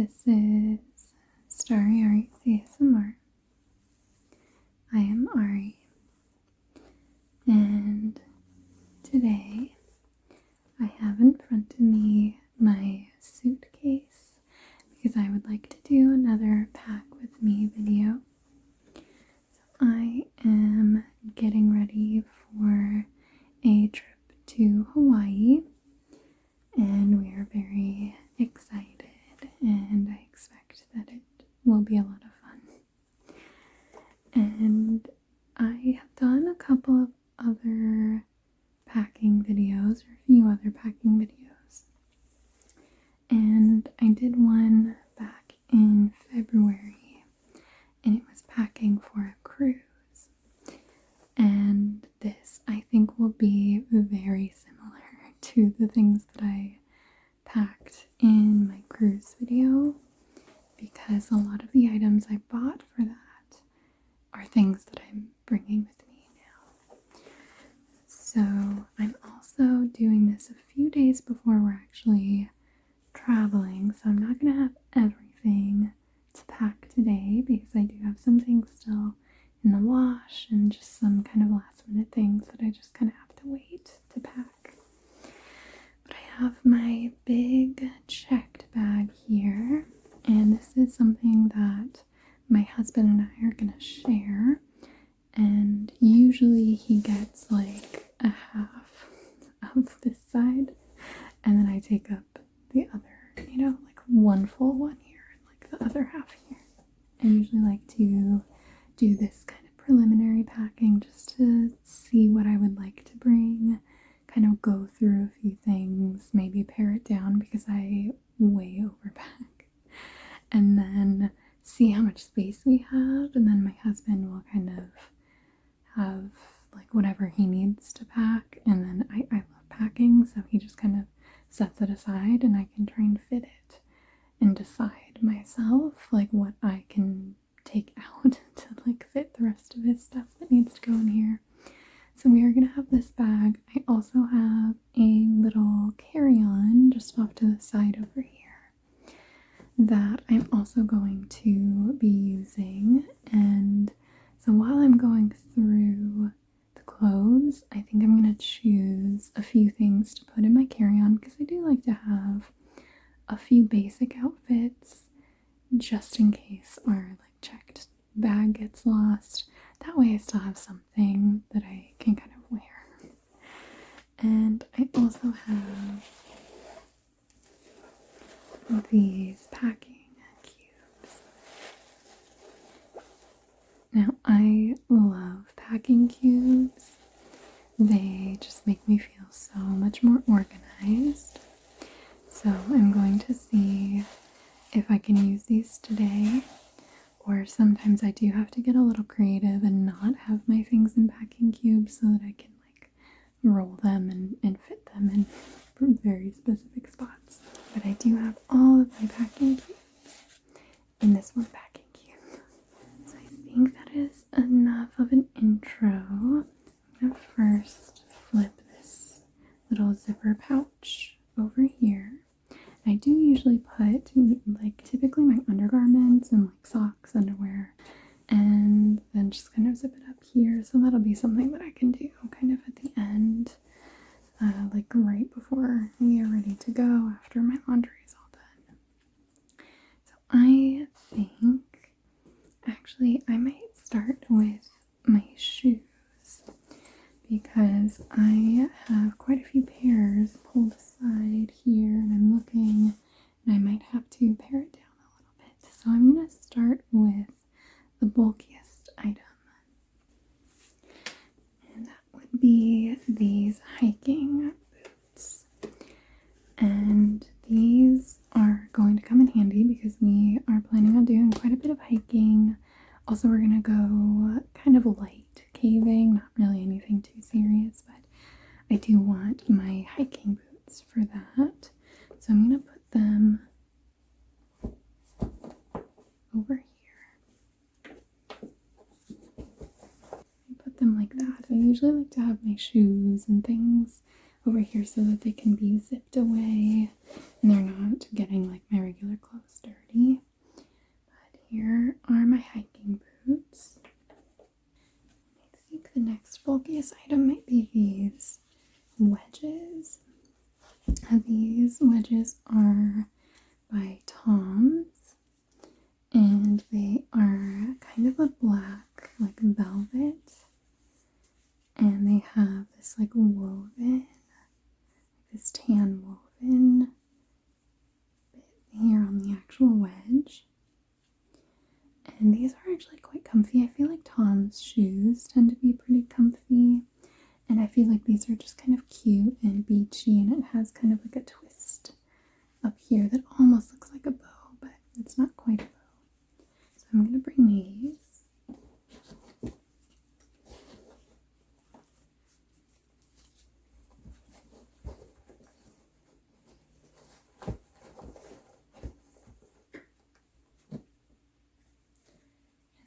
This is Starry Ari's ASMR. I am Ari, and today I have in front of me my suitcase because I would like to do another pack with me video. So I am getting ready for a trip to Hawaii, and we are very excited, and I expect that it will be a lot of fun. And I have done a couple of other packing videos, or a few other packing videos, and I did one back in February, and it was packing for a cruise. And this, I think, will be very similar to the things that I packed in my cruise video, because a lot of the items I bought for that are things that I'm bringing with me now. So I'm also doing this a few days before we're actually traveling, so I'm not going to have everything to pack today because I do have some things still in the wash and just some kind of last minute things that I just kind of have to wait to pack. But I have my big checked bag here, and this is something that my husband and I are gonna share, and usually he gets like a half of this side, and then I take up the other, like one full one here and like the other half here. I usually like to do this kind of preliminary packing just to see what I would like to bring, kind of go through a few things, maybe pare it down because I way overpack, and then see how much space we have, and then my husband will kind of have like whatever he needs to pack, and then I love packing, so he just kind of sets it aside and I can try and fit it and decide myself like what I can take out to like fit the rest of his stuff that needs to go in here. So we are gonna have this bag. I also have a little carry-on just off to the side over here that I'm also going to be using. And so while I'm going through the clothes, I think I'm gonna choose a few things to put in my carry-on because I do like to have a few basic outfits just in case our like checked bag gets lost. That way I still have something that I can kind of wear. And I also have these packing cubes. Now I love packing cubes. They just make me feel so much more organized. So I'm going to see if I can use these today, or sometimes I do have to get a little creative and not have my things in packing cubes so that I can like roll them and fit them in very specific spots. But I do have all of my packing cubes in this one packing cube. So I think that is enough of an intro. I'm gonna first flip this little zipper pouch over here. I do usually put like typically my undergarments and like socks, underwear, and then just kind of zip it up here. So that'll be something that I can do kind of at the end, like right before we are ready to go after my laundry is all done. So I think actually I might start with my shoes because I have quite a few pairs pulled aside here, and I'm looking, and I might have to pare it down a little bit. So I'm going to start with the bulkiest item, and that would be these hiking boots. And these are going to come in handy because we are planning on doing quite a bit of hiking. Also, we're going to go kind of light caving, not really anything too serious, but I do want my hiking boots for that. So I'm going to put them over here. I put them like that. I usually like to have my shoes and things over here so that they can be zipped away and they're not getting like my regular clothes dirty. But here are my hiking boots. I think the next bulkiest item might be these wedges. These wedges are by Tom's, and they are kind of a black, like velvet, and they have this like woven, this tan woven bit here on the actual wedge. And these are actually quite comfy. I feel like Tom's shoes tend to be pretty comfy, and I feel like these are just kind of cute and beachy, and it has kind of like a twist up here that almost looks like a bow, but it's not quite a bow. So I'm going to bring these.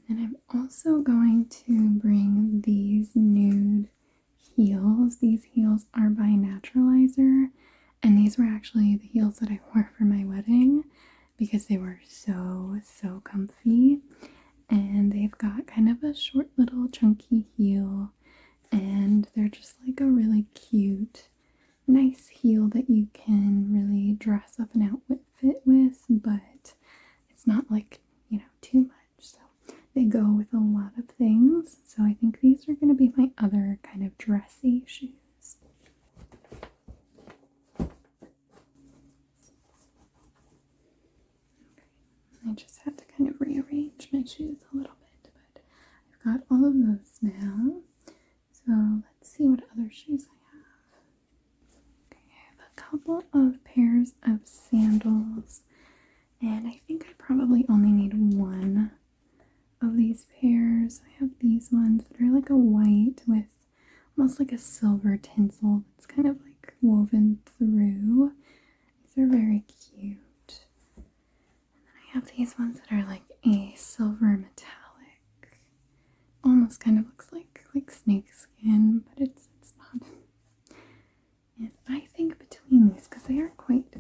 And I'm also going to bring these nude heels. These heels are by Naturalizer, and these were actually the heels that I wore for my wedding because they were so comfy. And they've got kind of a short little chunky heel, and they're just like a really cute, nice heel that you can really dress up an outfit with, but it's not like, you know, too much. So they go with a lot of things. So I think these are going to be my other kind of dressy shoes. I just had to kind of rearrange my shoes a little bit, but I've got all of those now. So let's see what other shoes I have. Okay, I have a couple of pairs of sandals, and I think I probably only need one of these pairs. I have these ones that are like a white with almost like a silver tinsel that's kind of like woven through. These are very cute. I have these ones that are like a silver metallic. Almost kind of looks like snake skin, but it's not. And I think between these, because they are quite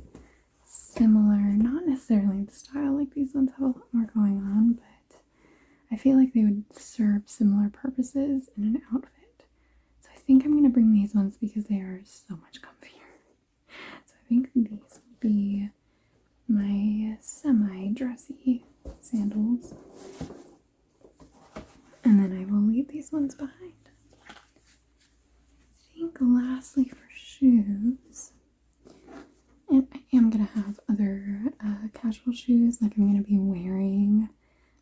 similar, not necessarily the style, like these ones have a lot more going on, but I feel like they would serve similar purposes in an outfit. So I think I'm going to bring these ones because they are so much comfier. So I think these will be my semi-dressy sandals, and then I will leave these ones behind. I think lastly for shoes, and I am going to have other casual shoes, like I'm going to be wearing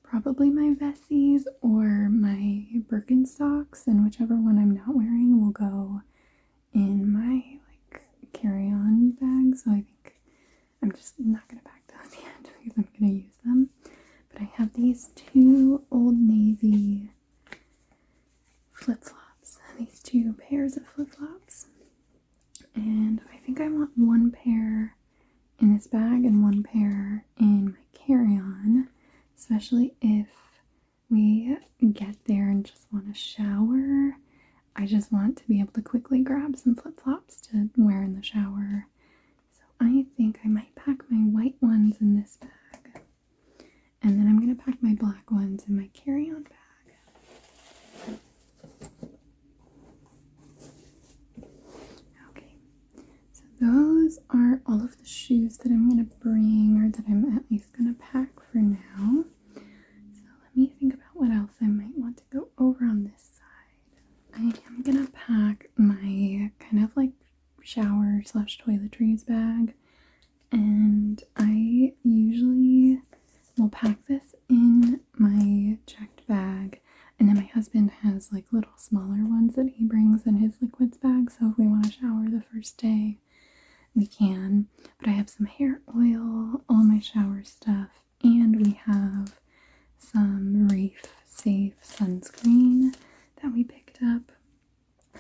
probably my Vessies or my Birkenstocks, and whichever one I'm not wearing will go in my like carry-on bag. So I think I'm just not going to pack those yet because I'm going to use them. But I have these two Old Navy flip-flops. These two pairs of flip-flops. And I think I want one pair in this bag and one pair in my carry-on. Especially if we get there and just want to shower. I just want to be able to quickly grab some flip-flops to wear in the shower. I think I might pack my white ones in this bag, and then I'm going to pack my black ones in my carry-on bag. Okay, so those are all of the shoes that I'm going to bring, or that I'm at least going to pack for now. So let me think about what else I might want to go over on this side. I am going to pack my kind of like shower / toiletries bag, and I usually will pack this in my checked bag, and then my husband has like little smaller ones that he brings in his liquids bag, so if we want to shower the first day we can. But I have some hair oil, all my shower stuff, and we have some Reef Safe sunscreen that we picked up.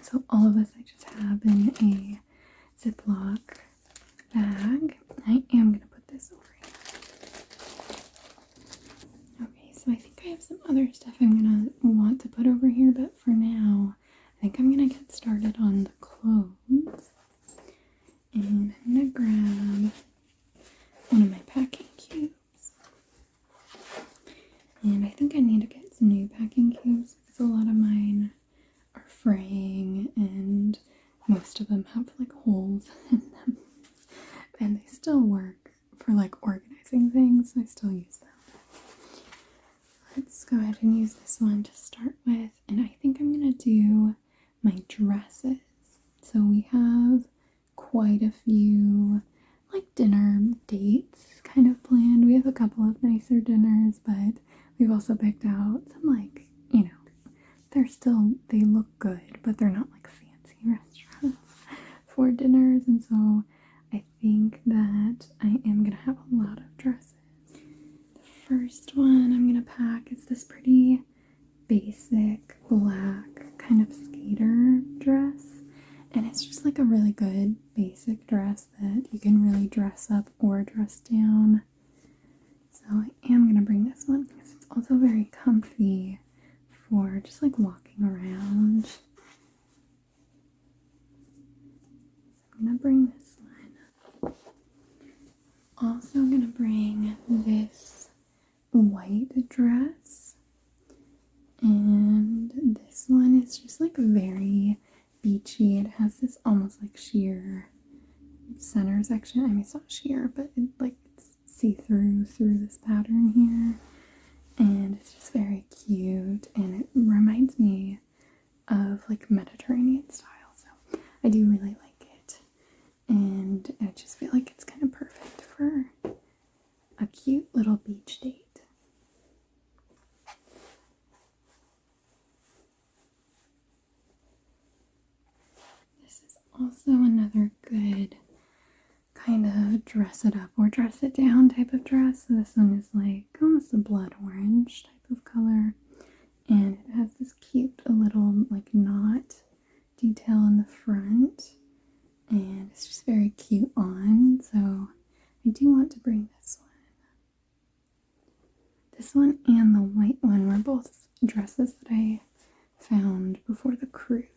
So all of this I just have in a Ziploc bag. I am going to put this over here. Okay, so I think I have some other stuff I'm going to want to put over here, but for now, I think I'm going to get started on the clothes. And I'm going to grab one of my packing cubes. And I think I need to get some new packing cubes because a lot of mine are fraying and most of them have like holes in them. And they still work for like organizing things, so I still use them. Let's go ahead and use this one to start with. And I think I'm gonna do my dresses. So we have quite a few like dinner dates kind of planned. We have a couple of nicer dinners, but we've also picked out some like, you know, they look good, but they're not like fancy restaurants for dinners. And so I think that I am gonna have a lot of dresses. The first one I'm gonna pack is this pretty basic black kind of skater dress. And it's just like a really good basic dress that you can really dress up or dress down. So I am going to bring this one because it's also very comfy for just like walking around. So I'm going to bring this one. Also going to bring this white dress. And this one is just like very beachy. It has this almost like sheer center section. I mean, it's not sheer, but it's see-through through this pattern here. And it's just very cute. And it reminds me of like Mediterranean style. So I do really like it. And I just feel like it's kind of perfect for a cute little beach date. Also another good kind of dress it up or dress it down type of dress. So this one is like almost a blood orange type of color. And it has this cute little like knot detail in the front. And it's just very cute on. So I do want to bring this one. This one and the white one were both dresses that I found before the cruise.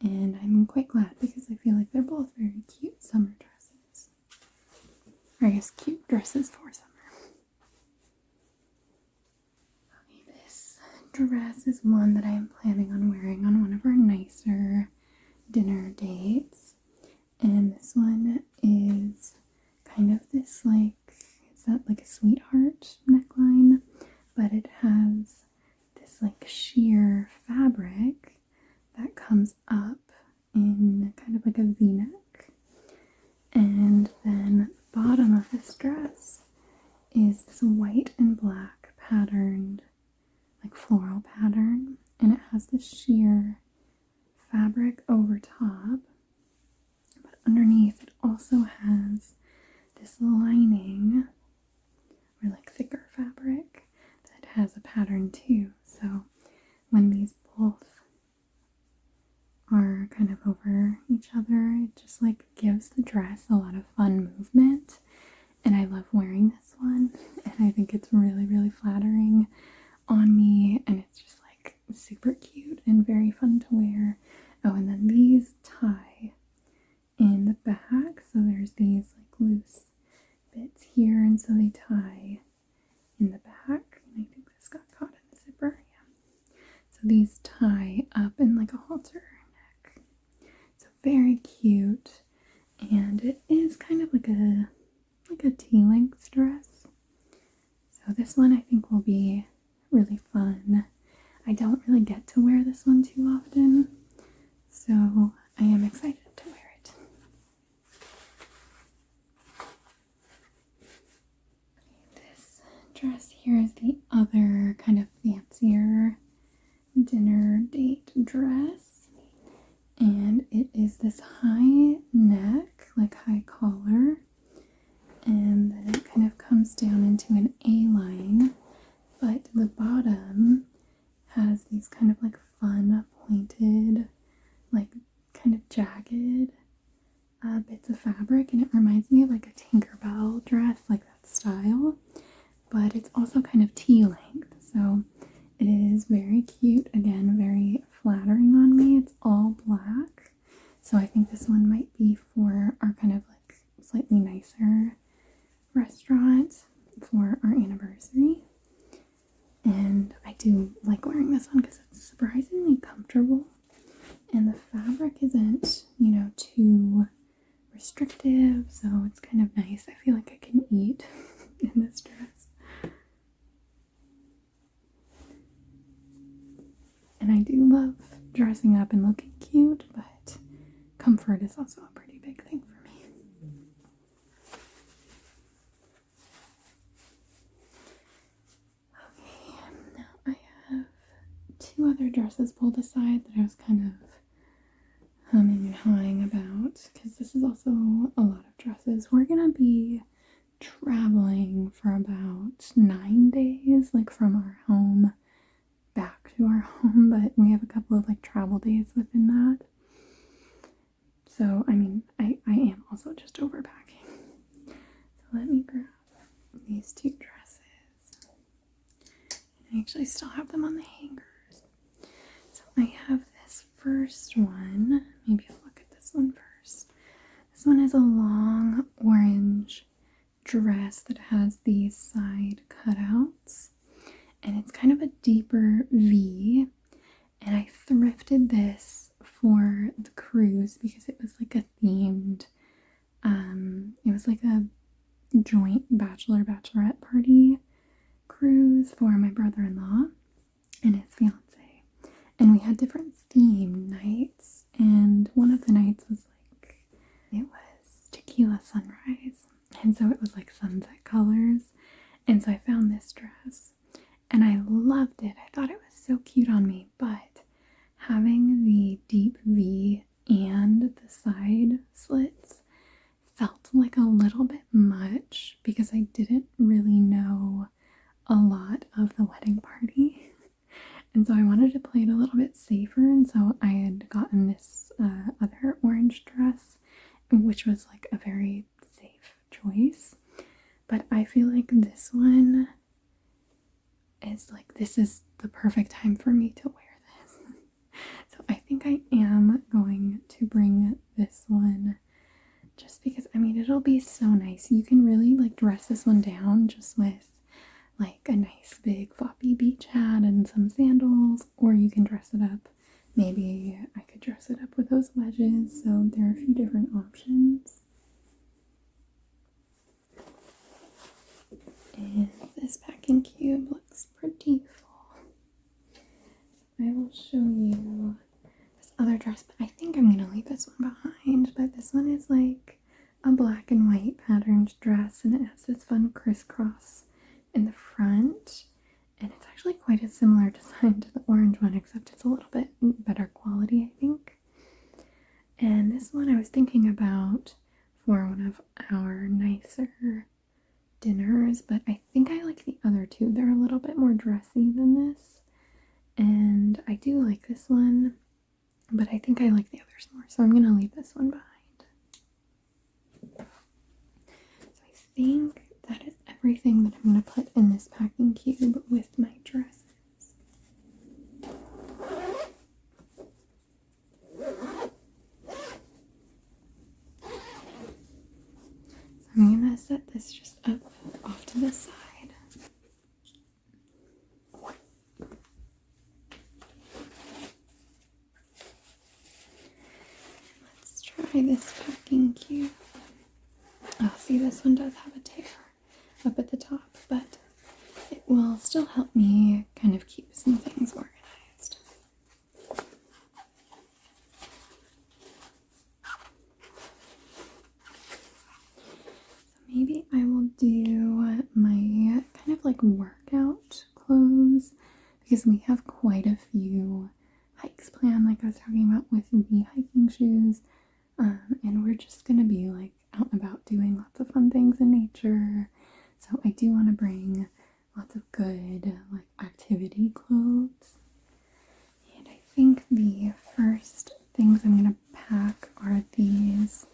And I'm quite glad because I feel like they're both very cute summer dresses. Or I guess cute dresses for summer. Okay, this dress is one that I am planning on wearing on one of our nicer dinner dates. And this one is kind of this like, is that like a sweetheart neckline? But it has this like sheer fabric that comes up in kind of like a v-neck. And then the bottom of this dress is this white and black patterned, like floral pattern. And it has this sheer fabric over top. But underneath it also has this lining, or like thicker fabric, that has a pattern too. So when these both are kind of over each other, it just like gives the dress a lot of fun movement. And I love wearing this one, and I think it's really, really flattering on me, and it's just like super cute and very fun to wear. Oh, and then these tie in the back, so there's these like loose bits here, and so they tie in the back. And I think this got caught in the zipper, yeah. So these tie up in like a halter. Very cute, and it is kind of like a tea-length dress. So this one I think will be really fun. I don't really get to wear this one too often, so I am excited to wear it. This dress here is the other kind of fancier dinner date dress. And it is this high neck, like high collar, and then it kind of comes down into an A-line, but the bottom has these kind of like fun pointed, like kind of jagged bits of fabric, and it reminds me of like a Tinkerbell dress, like that style, but it's also kind of tea-length, so it is very cute, again, very flattering on me. It's all black, so I think this one might be for our kind of like slightly nicer restaurant for our anniversary. And I do like wearing this one because it's surprisingly comfortable. And the fabric isn't, you know, too restrictive. So it's kind of nice. I feel like I can eat in this dress. And I do love dressing up and looking cute, but comfort is also a pretty big thing for me. Okay, now I have two other dresses pulled aside that I was kind of humming and hawing about, because this is also a lot of dresses. We're gonna be traveling for about 9 days, like from our home back to our home, but we have a couple of like travel days within that. So, I mean, I am also just overpacking. So let me grab these two dresses. I actually still have them on the hangers. So I have this first one. Maybe I'll look at this one first. This one is a long orange dress that has these side cutouts. And it's kind of a deeper V. And I thrifted this for the cruise because it was like a themed, it was like a joint bachelorette party cruise for my brother-in-law and his fiance. And we had different theme nights. And one of the nights was like, it was tequila sunrise. And so it was like sunset colors. And so I found this dress. And I loved it. I thought it was so cute on me, but having the deep V and the side slits felt like a little bit much because I didn't really know a lot of the wedding party. And so I wanted to play it a little bit safer, and so I had gotten this other orange dress, which was like a very safe choice. But I feel like this one is like, this is the perfect time for me to wear this. So I think I am going to bring this one just because, I mean, it'll be so nice. You can really like dress this one down just with like a nice big floppy beach hat and some sandals, or you can dress it up. Maybe I could dress it up with those wedges. So there are a few different options. And this packing cube looks pretty full. I will show you this other dress, but I think I'm going to leave this one behind. But this one is like a black and white patterned dress, and it has this fun crisscross in the front. And it's actually quite a similar design to the orange one, except it's a little bit better quality, I think. And this one I was thinking about for one of our nicer dinners, but I think I like the other two. They're a little bit more dressy than this, and I do like this one, but I think I like the others more, so I'm gonna leave this one behind. So I think that is everything that I'm gonna put in this packing cube with my dresses. I'm gonna set this just up off to the side. Let's try this packing cube. Oh, see, this one does have a tear up at the top, but it will still help me kind of keep some things organized. Maybe I will do my kind of like workout clothes because we have quite a few hikes planned, like I was talking about with the hiking shoes. And we're just gonna be like out and about doing lots of fun things in nature. So I do want to bring lots of good like activity clothes. And I think the first things I'm gonna pack are these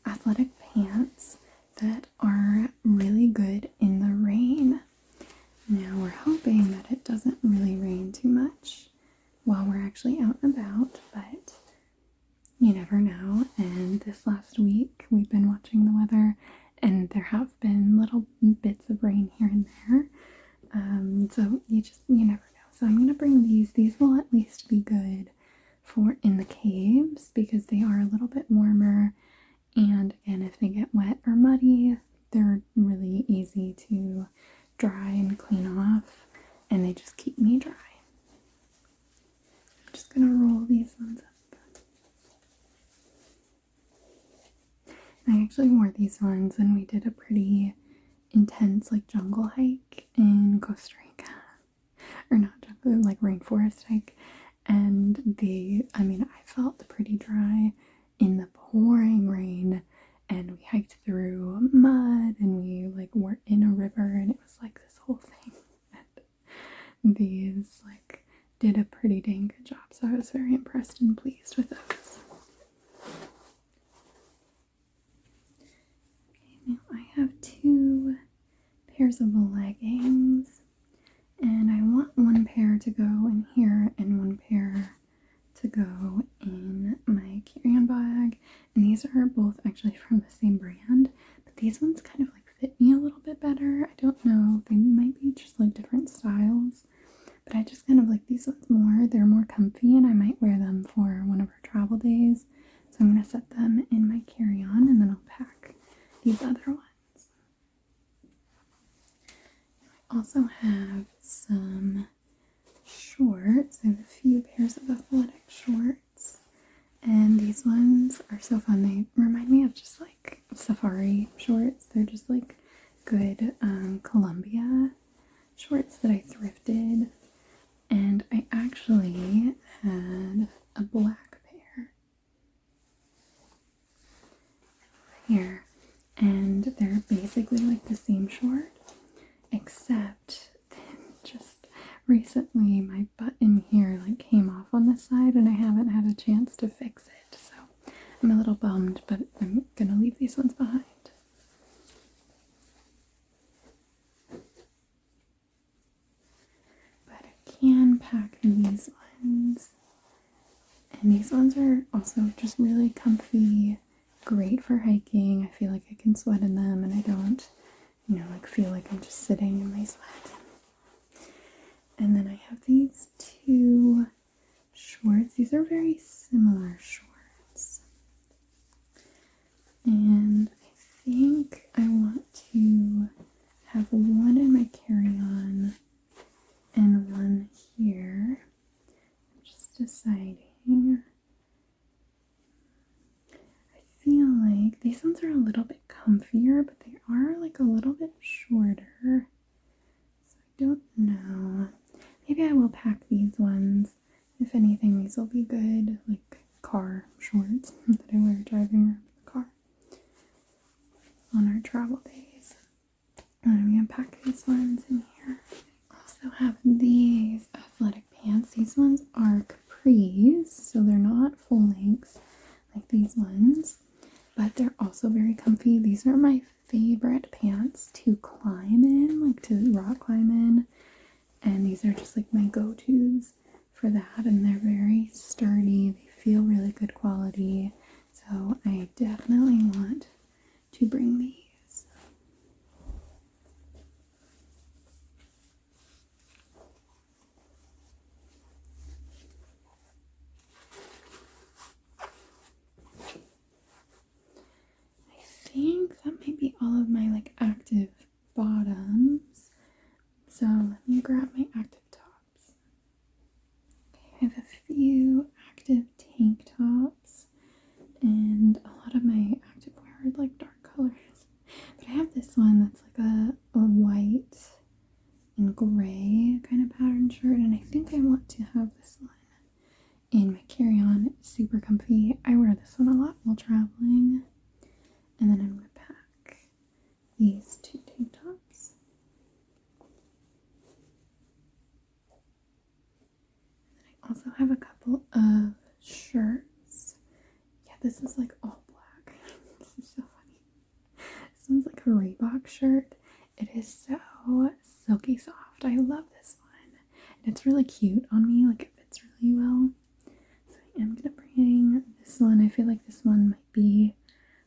athletic pants that are really good in the rain. Now we're hoping that it doesn't really rain too much while we're actually out and about, but you never know. And this last week we've been watching the weather, and there have been little you never know. So I'm gonna bring these. These will at least be good for in the caves because they are a little bit warmer. And again, if they get wet or muddy, they're really easy to dry and clean off, and they just keep me dry. I'm just gonna roll these ones up. I actually wore these ones when we did a pretty intense like jungle hike in Costa Rica. Or not jungle, like rainforest hike. And I felt pretty dry in the pouring rain, and we hiked through mud and we like were in a river, and it was like this whole thing. And these like did a pretty dang good job, so I was very impressed and pleased with those. Okay, now I have 2 pairs of leggings, and I want 1 pair to go in here and 1 pair to go in my carry-on bag. And these are both actually from the same brand, but these ones kind of like fit me a little bit better. I don't know, they might be just like different styles, but I just kind of like these ones more. They're more comfy, and I might wear them for one of our travel days. So I'm going to set them in my carry-on, and then I'll pack these other ones. I also have some shorts. I have a few pairs of athletic shorts, and these ones are so fun. They remind me of just like safari shorts. They're just like good Columbia shorts that I thrifted, and I actually had a black pair here, and they're basically like the same short, except just recently my button here like came off on the side, and I haven't had a chance to fix it, so I'm a little bummed, but I'm gonna leave these ones behind. But I can pack these ones, and these ones are also just really comfy, great for hiking. I feel like I can sweat in them, and I don't, like feel like I'm just sitting in my sweat. And then I have these 2 shorts. These are very similar shorts. And I think I want to have 1 in my carry-on and 1 here. I'm just deciding. I feel like these ones are a little bit comfier, but they are like a little bit shorter. So I don't know. Maybe I will pack these ones. If anything, these will be good, like car shorts that I wear driving around the car on our travel days. And I'm gonna pack these ones in here. I also have these athletic pants. These ones are capris, so they're not full length like these ones, but they're also very comfy. These are my favorite pants to climb in, like to rock climb in. And these are just like my go-tos for that, and they're very sturdy. They feel really good quality, so I definitely want to bring these. I think that might be all of my like active bottoms. So let me grab my active tops. Okay, I have a few active tank tops, and a lot of my active wear are like dark colors. But I have this one that's like a white and gray kind of pattern shirt, and I think I want to have this one in my carry-on. It's super comfy. I wear this one a lot while traveling. And then I'm going to pack these 2 tank tops. I also have a couple of shirts. Yeah, this is like all black. This is so funny. This one's like a Reebok shirt. It is so silky soft. I love this one. And it's really cute on me. Like it fits really well. So I am going to bring this one. I feel like this one might be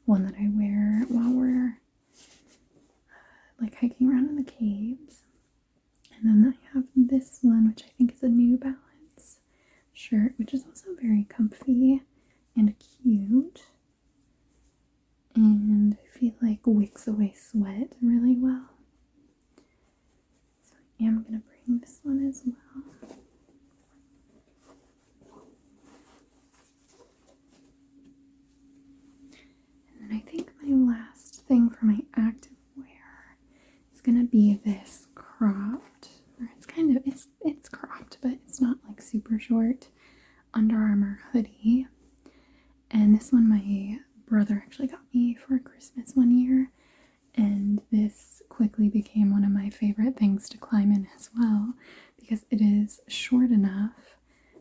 one that I wear while we're like hiking around in the caves. And then I have this one, which I think is a New Balance shirt, which is also very comfy and cute. And I feel like wicks away sweat really well. So I am going to bring this one as well. And then I think my last thing for my active wear is going to be this cropped, or it's cropped, but it's not like super short, Under Armour hoodie. And this one my brother actually got me for Christmas one year, and this quickly became one of my favorite things to climb in as well, because it is short enough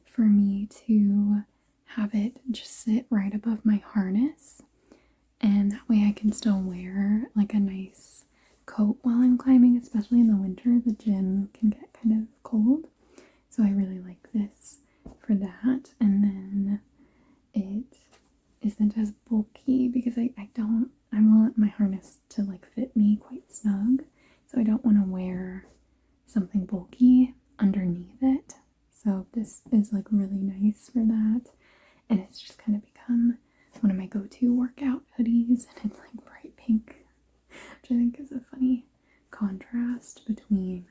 for me to have it just sit right above my harness, and that way I can still wear like a nice coat while I'm climbing, especially in the winter. The gym can get kind of cold, so I really like this for that. And then it isn't as bulky because I want my harness to like fit me quite snug, so I don't want to wear something bulky underneath it. So this is like really nice for that, and it's just kind of become one of my go-to workout hoodies, and it's like bright pink, which I think is a funny contrast between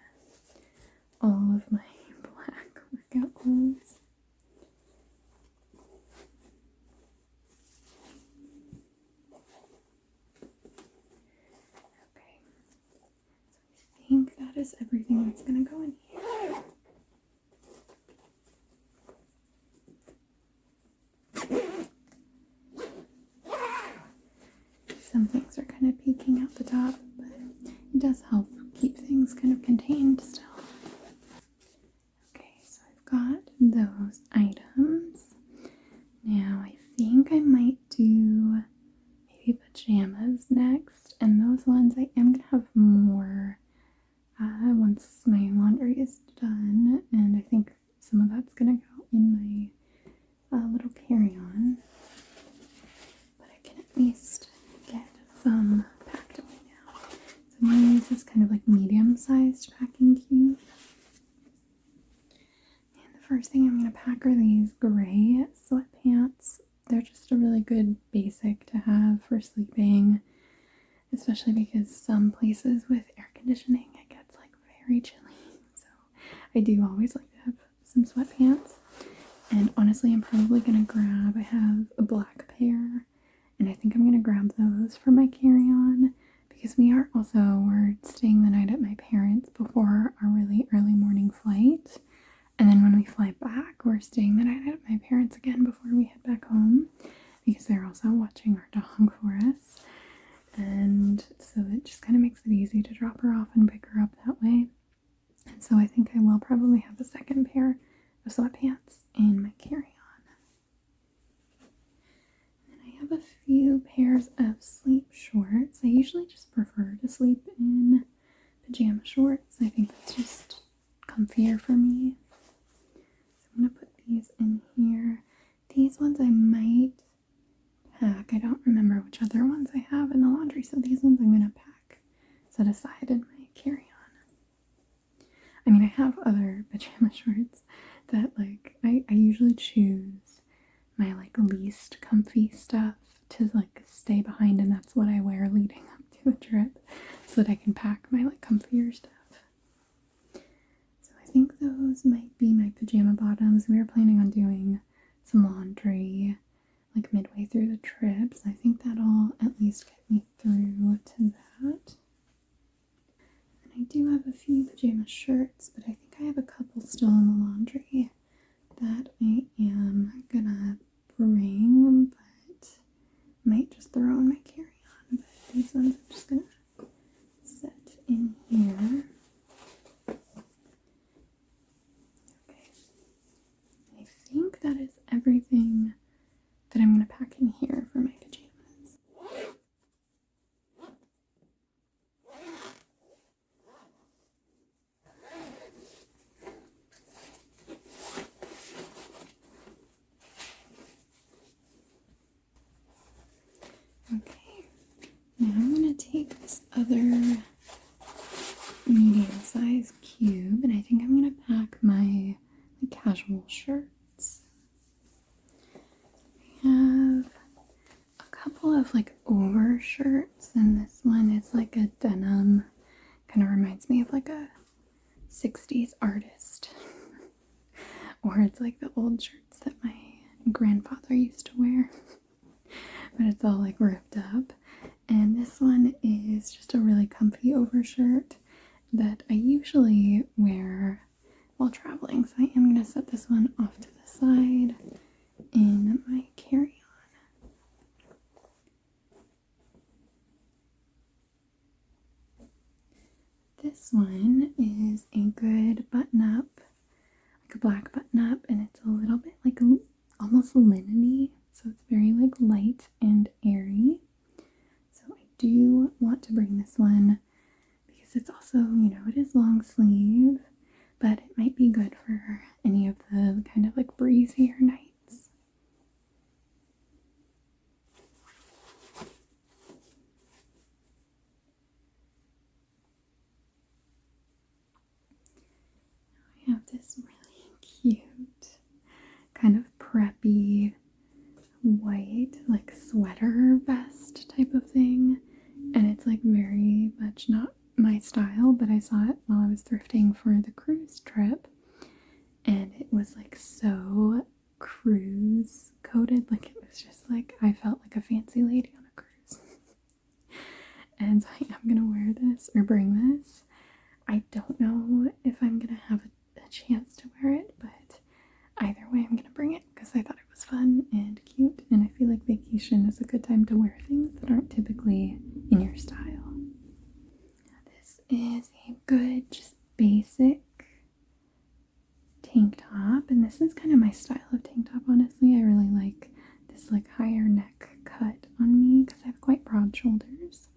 all of my black workout clothes. Okay, so I think that is everything that's going to go in here. Some things are kind of peeking out the top, but it does help keep things kind of contained still. Okay, so I've got those items. Now I think I might do maybe pajamas next, and those ones I am going to have more once my laundry is done, and I think some of that's going to go in my little carry-on, but I can at least get some packed away now. So I'm going to use this kind of like medium-sized packing cube. And the first thing I'm going to pack are these gray sweatpants. They're just a really good basic to have for sleeping, especially because some places with air conditioning it gets like very chilly. So I do always like to have some sweatpants. And honestly, I'm probably going to I have a black pair, and I think I'm going to grab those for my carry-on, because we're staying the night at my parents' before our really early morning flight. And then when we fly back, we're staying the night at my parents' again before we head back home, because they're also watching our dog for us. And so it just kind of makes it easy to drop her off and pick her up that way. And so I think I will probably have a second pair of sweatpants in my carry-on. And I have a few pairs of sleep shorts. I usually just prefer to sleep in pajama shorts. I think that's just comfier for me. So I'm going to put these in here. These ones I might pack. I don't remember which other ones I have in the laundry, so these ones I'm going to pack set aside in my carry-on. I mean, I have other pajama shorts that like I usually choose my like least comfy stuff to like stay behind, and that's what I wear leading up to a trip so that I can pack my like comfier stuff. So I think those might be my pajama bottoms. We were planning on doing some laundry like midway through the trip, so I think that'll at least get me through to that. And I do have a few pajama shirts, but I think I have a couple still in the laundry that I am gonna bring, but might just throw in my carry-on. But these ones I'm just gonna set in here. Okay, I think that is everything that I'm gonna pack in here for my pajamas. Okay, now I'm going to take this other medium-sized cube casual shirts. I have a couple of like over shirts, and this one is like a denim, kind of reminds me of like a 60s artist. Or it's like the old shirts that my grandfather used to wear. But it's all like ripped up. And this one is just a really comfy overshirt that I usually wear while traveling. So I am going to set this one off to the side in my carry-on. This one is a good button-up, like a black button-up, and it's a little bit like almost linen-y, so it's very like light and airy. So I do want to bring this one because it's also, you know, it is long sleeve, but it might be good for any of the kind of like breezier nights. I have this really cute, kind of preppy, white, like sweater vest type of thing. And it's like very much not my style, but I saw it while I was thrifting for the cruise trip. And it was like so cruise coated. Like it was just like, I felt like a fancy lady on a cruise. And so I am gonna wear this or bring this. I don't know if I'm gonna have a chance to wear it, but either way I'm gonna bring it because I thought it was fun and cute, and I feel like vacation is a good time to wear things that aren't typically in your style. This is a good, just basic tank top, and this is kind of my style of tank top, honestly. I really like this like higher neck cut on me because I have quite broad shoulders,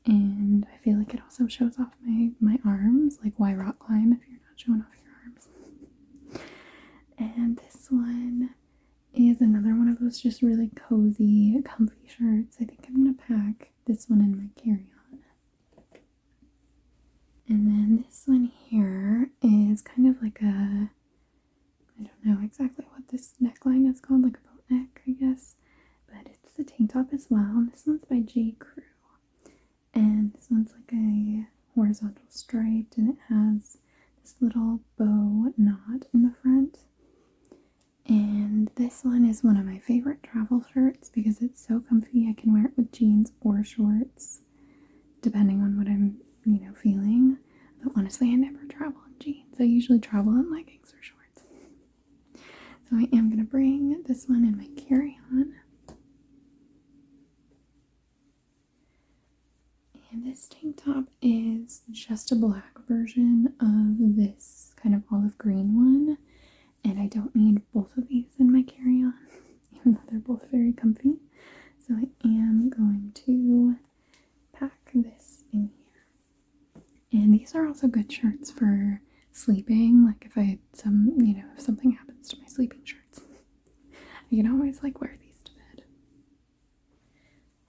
and I feel like it also shows off my arms. Like, why rock climb if you're not showing off your arms? And this one is another one of those just really cozy, comfy shirts. I think I'm gonna pack this one in my carry-on. And then this one here is kind of like a, I don't know exactly what this neckline is called, like a boat neck, I guess. But it's the tank top as well. And this one's by J. Crew. And this one's like a horizontal striped, and it has this little bow knot in the front. And this one is one of my favorite travel shirts because it's so comfy. I can wear it with jeans or shorts, depending on what I'm, you know, feeling. But honestly, I never travel in jeans. I usually travel in leggings or shorts. So I am going to bring this one in my carry-on. And this tank top is just a black version of this kind of olive green one. And I don't need both of these in my carry-on, even though they're both very comfy. So I am going to pack this in here. And these are also good shirts for sleeping. Like if I had some, you know, if something happens to my sleeping shirts, I can always like wear these to bed.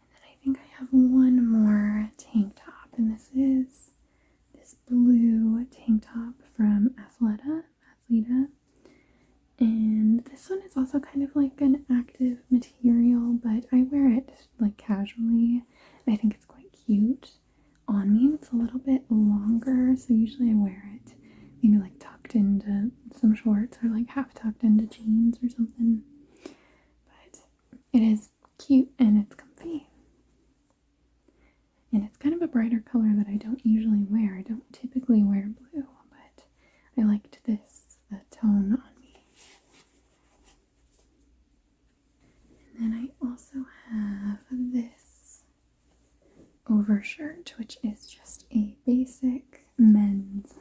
And then I think I have one more tank top, and this is this blue tank top from Athleta. And this one is also kind of like an active material, but I wear it like casually. I think it's quite cute on me. It's a little bit longer, so usually I wear it maybe like tucked into some shorts or like half tucked into jeans or something. But it is cute and it's comfy. And it's kind of a brighter color that I don't usually wear. I don't typically wear blue, but I liked this tone on me. And then I also have this overshirt, which is just a basic men's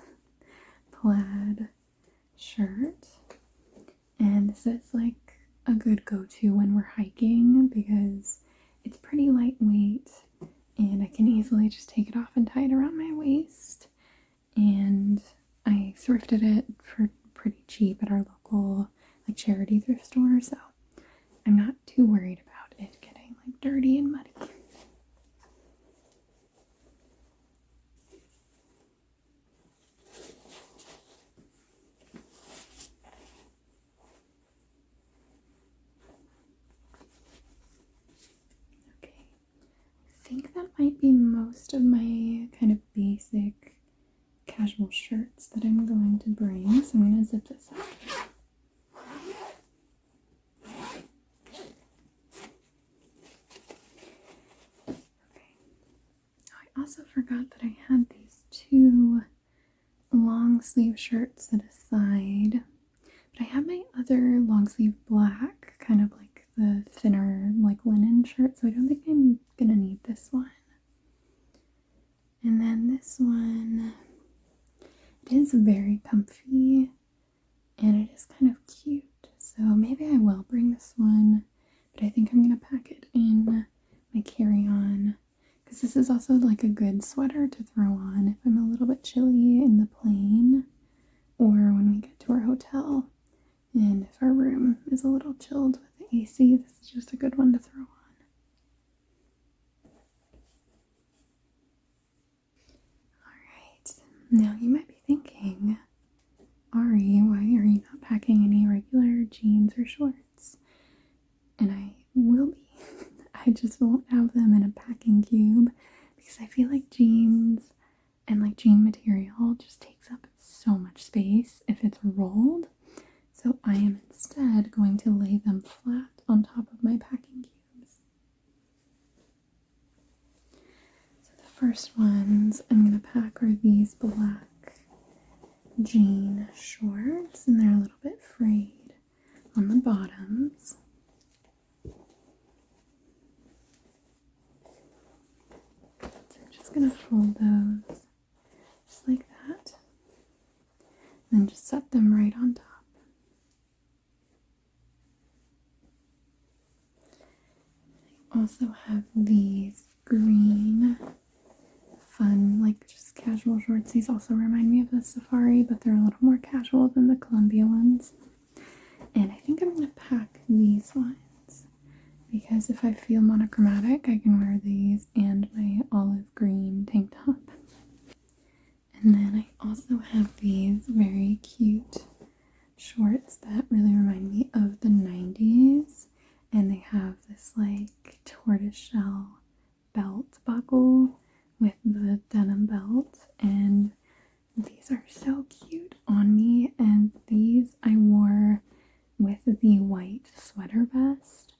plaid shirt. And this is like a good go-to when we're hiking because it's pretty lightweight and I can easily just take it off and tie it around my waist. And I thrifted it for pretty cheap at our local like charity thrift store, so I'm not too worried about it getting like dirty and muddy. be most of my kind of basic casual shirts that I'm going to bring. So I'm going to zip this up. Okay. I also forgot that I had these two long sleeve shirts set aside. But I have my other long sleeve black, kind of like the thinner like linen shirt, so I don't think I'm gonna need this one. And then this one, it is very comfy and it is kind of cute, so maybe I will bring this one, but I think I'm gonna pack it in my carry-on because this is also like a good sweater to throw on if I'm a little bit chilly in the plane or when we get to our hotel. And if our room is a little chilled with the AC, this is just a good one to throw on. Alright, now you might be thinking, Ari, why are you not packing any regular jeans or shorts? And I will be. I just won't have them in a packing cube because I feel like jeans and like jean material just takes up so much space if it's rolled. So I am instead going to lay them flat on top of my packing cubes. So the first ones I'm going to pack are these black jean shorts, and they're a little bit frayed on the bottoms. So I'm just going to fold those just like that, and then just set them right on top. Also have these green fun like just casual shorts. These also remind me of the safari, but they're a little more casual than the Columbia ones. And I think I'm going to pack these ones because if I feel monochromatic I can wear these and my olive green tank top. And then I also have these very cute shorts that really remind me of the 90s. And they have this like tortoiseshell belt buckle with the denim belt, and these are so cute on me. And these I wore with the white sweater vest,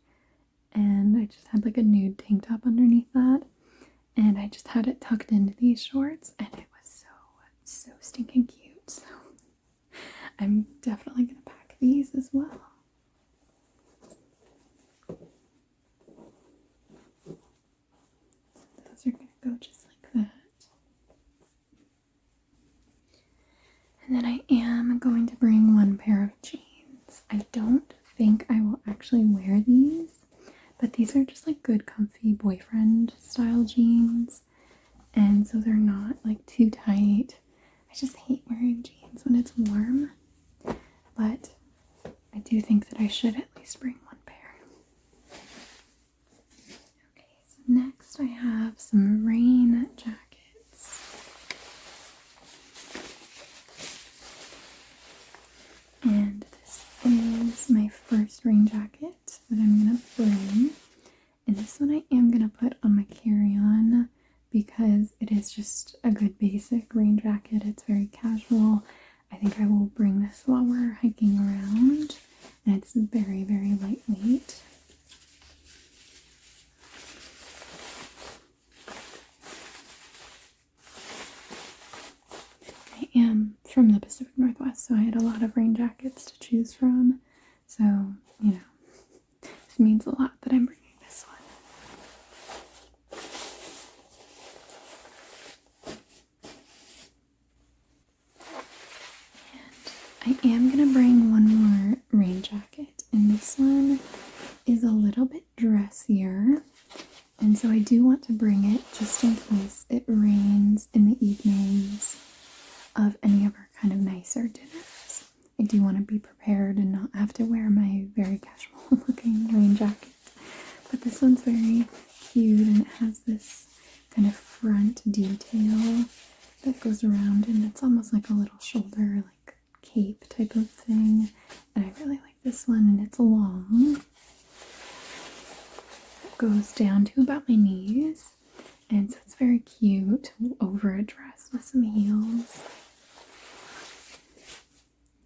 and I just had like a nude tank top underneath that, and I just had it tucked into these shorts, and it was so stinking cute. So I'm definitely gonna pack these as well. Those are gonna go just like that. And then I am going to bring one pair of jeans. I don't think I will actually wear these, but these are just like good comfy boyfriend style jeans, and so they're not like too tight. I just hate wearing jeans when it's warm, but I do think that I should at least bring one pair. Okay, so next I have some rain jackets. And this is my first rain jacket that I'm gonna bring. And this one I am gonna put on my carry-on because it is just a good basic rain jacket. It's very casual. I think I will bring this while we're hiking around. And it's very, very lightweight. I am from the Pacific Northwest, so I had a lot of rain jackets to choose from. So, you know, this means a lot that I'm bringing this one. And I am going to bring one more rain jacket, and this one is a little bit dressier. And so I do want to bring it just in case it rains in the evenings of any of our kind of nicer dinners. I do want to be prepared and not have to wear my very casual looking rain jacket. But this one's very cute, and it has this kind of front detail that goes around, and it's almost like a little shoulder like cape type of thing. And I really like this one, and it's long. It goes down to about my knees, And so it's very cute over a dress with some heels.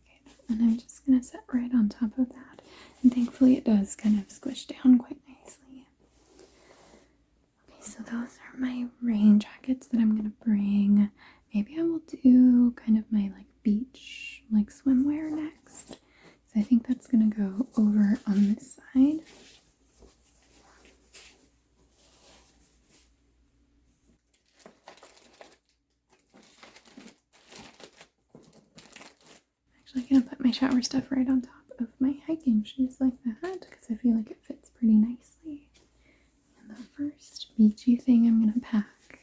Okay, and I'm just going to sit right on top of that. And thankfully it does kind of squish down quite nicely. Okay, so those are my rain jackets that I'm going to bring. Maybe I will do kind of my like beach, like swimwear next. So I think that's going to go over on this side. I'm going to put my shower stuff right on top of my hiking shoes like that because I feel like it fits pretty nicely. And the first beachy thing I'm going to pack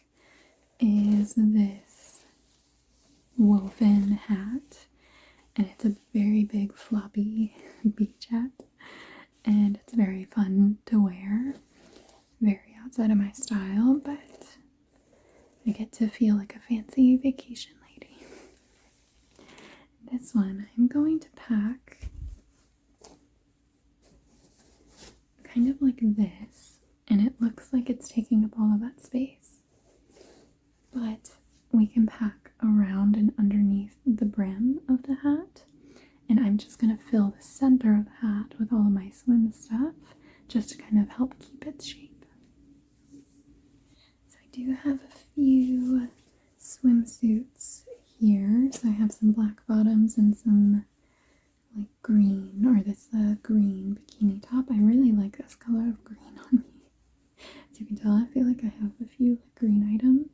is this woven hat. And it's a very big floppy beach hat. And it's very fun to wear. Very outside of my style, but I get to feel like a fancy vacation lady. This one I'm going to pack kind of like this, and it looks like it's taking up all of that space. But we can pack around and underneath the brim of the hat, and I'm just going to fill the center of the hat with all of my swim stuff just to kind of help keep its shape. So I do have a few swimsuits here. So I have some black bottoms and some like green, or this green bikini top. I really like this color of green on me. As you can tell, I feel like I have a few green items.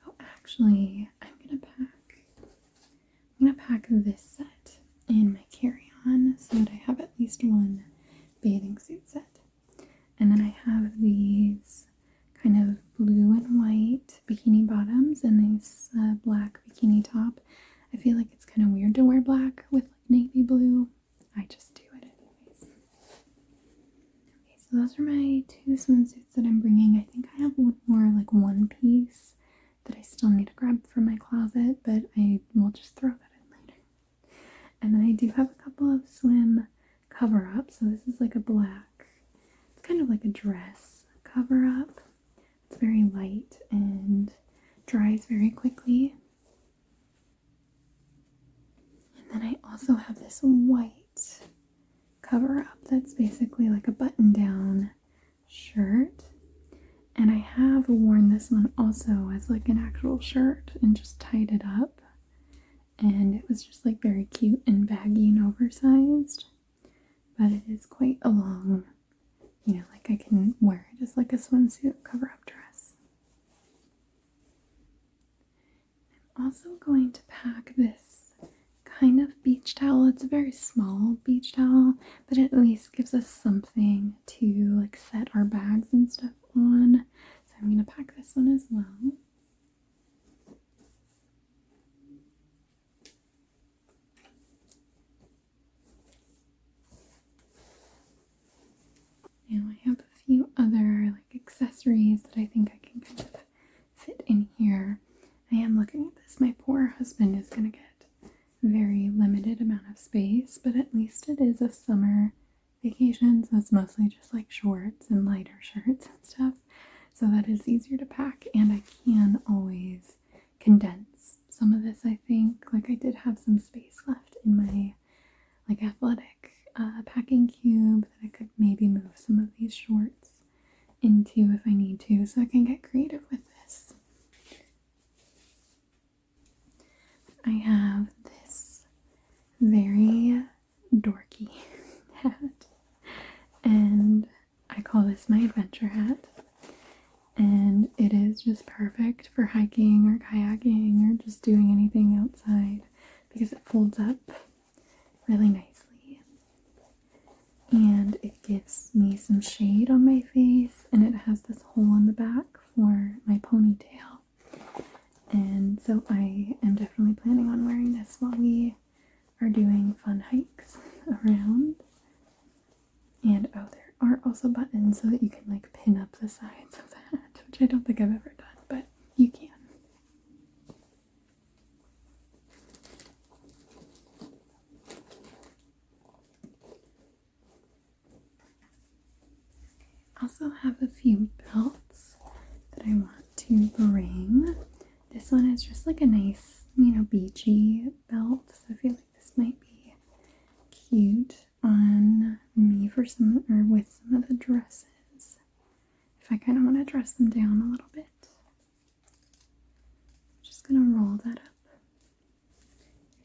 Oh, actually, I'm gonna pack this set in my carry-on so that I have at least one bathing suit set. And then I have these kind of blue and white bikini bottoms and this black bikini top. I feel like it's kind of weird to wear black with like navy blue. I just do it anyways. Okay, so those are my two swimsuits that I'm bringing. I think I have one more like one piece that I still need to grab from my closet, but I will just throw that in later. And then I do have a couple of swim cover-ups. So this is like a black, it's kind of like a dress cover-up. It's very light and dries very quickly. And then I also have this white cover-up that's basically like a button-down shirt. And I have worn this one also as like an actual shirt and just tied it up. And it was just like very cute and baggy and oversized. But it is quite a long, you know, like I can wear it as like a swimsuit cover-up dress. I'm also going to pack this kind of beach towel. It's a very small beach towel, but it at least gives us something to like set our bags and stuff on. So I'm going to pack this one as well. Now I have a few other like accessories that I think I can kind of fit in here. I am looking at this. My poor husband is going to get very limited amount of space, but at least it is a summer vacation, so it's mostly just like shorts and lighter shirts and stuff, so that is easier to pack, and I can always condense some of this. I think like I did have some space left in my like athletic packing cube that I could maybe move some of these shorts into if I need to, so I can get creative with this. I have this very dorky hat, and I call this my adventure hat, and it is just perfect for hiking or kayaking or just doing anything outside because it folds up really nicely. And it gives me some shade on my face, and it has this hole in the back for my ponytail. And so I am definitely planning on wearing this while we are doing fun hikes around. And oh, there are also buttons so that you can like pin up the sides of that, which I don't think I've ever done, but you can. to bring. This one is just like a nice, beachy belt. So I feel like this might be cute on me for some, or with some of the dresses. If I kind of want to dress them down a little bit. Just gonna roll that up.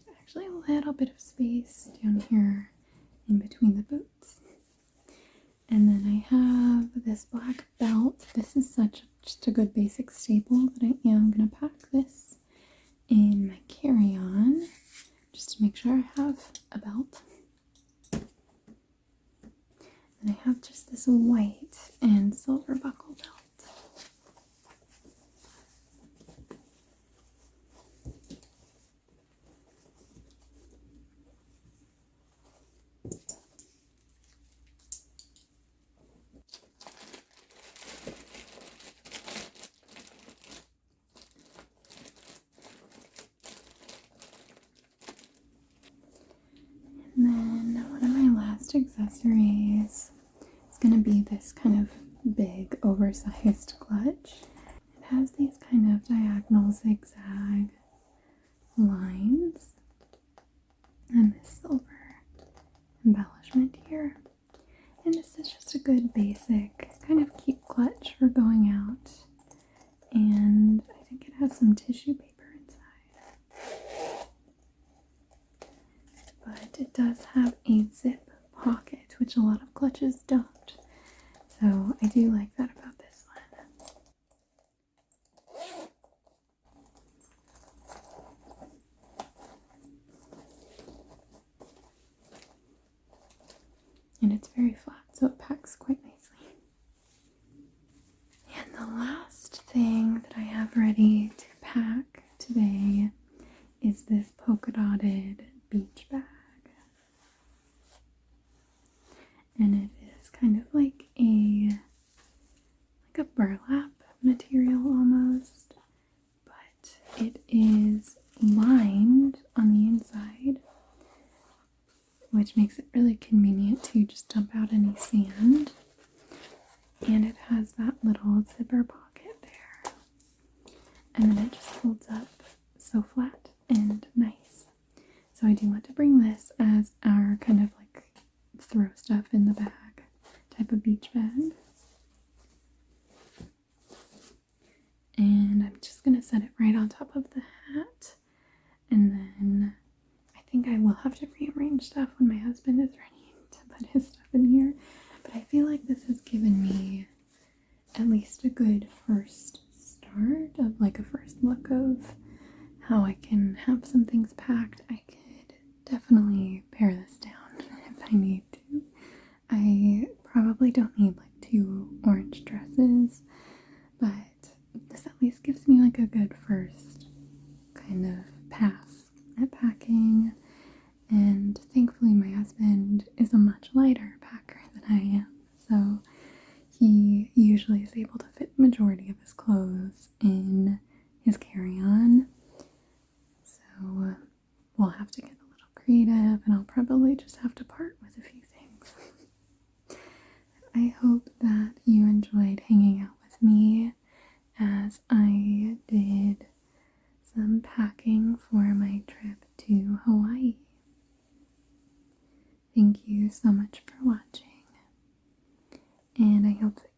There's actually a little bit of space down here in between the boots. And then I have this black belt. This is just a good basic staple that I am gonna pack this in my carry-on just to make sure I have a belt. And I have just this white and silver buckle belt. And then one of my last accessories is going to be this kind of big oversized clutch. It has these kind of diagonal zigzag lines and this silver embellishment here. And this is just a good basic kind of cute clutch for going out. And I think it has some tissue paper inside. But it does have a zip pocket, which a lot of clutches don't. So I do like that about this one. And it's very flat, so it packs quite nicely. And the last thing that I have ready to pack today is this polka dotted beach bag. And it is kind of like a burlap material almost, but it is lined on the inside, which makes it really convenient to just dump out any sand. And it has that little zipper pocket there. And then it just folds up so flat and nice. So I do want to bring this as our kind of like throw stuff in the bag type of beach bag. And I'm just going to set it right on top of the hat. And then I think I will have to rearrange stuff when my husband is ready to put his stuff in here. But I feel like this has given me at least a good first start of like a first look of how I can have some things packed. I could definitely pare this down if I need to. I probably don't need like 2 orange dresses, but this at least gives me like a good first kind of pass at packing. And thankfully my husband is a much lighter packer than I am, so he usually is able to fit the majority of his clothes in his carry-on. So we'll have to get a little creative, and I'll probably just have to part with a few things. I hope that you enjoyed hanging out with me as I did some packing for my trip to Hawaii. Thank you so much for watching, and I hope that